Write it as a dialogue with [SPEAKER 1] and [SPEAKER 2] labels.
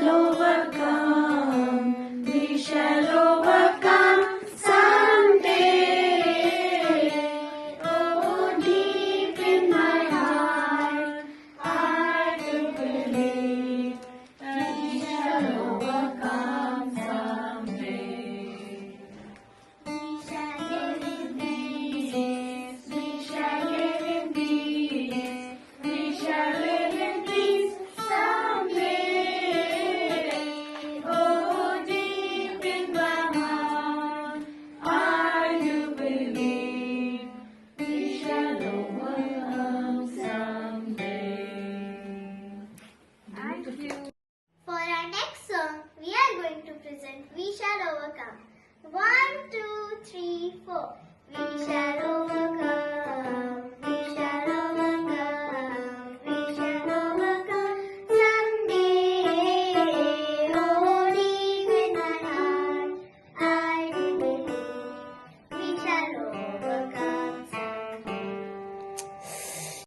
[SPEAKER 1] shall overcome. We shall overcome someday. Oh, deep in my heart, I do believe that we shall overcome someday. We shall live in peace. We shall live in peace. We shall live in peace someday. Oh, deep in my heart, I do believe we shall overcome someday. Thank you.
[SPEAKER 2] For our next song, we are going to present We Shall Overcome. 1, 2, 3, 4. We shall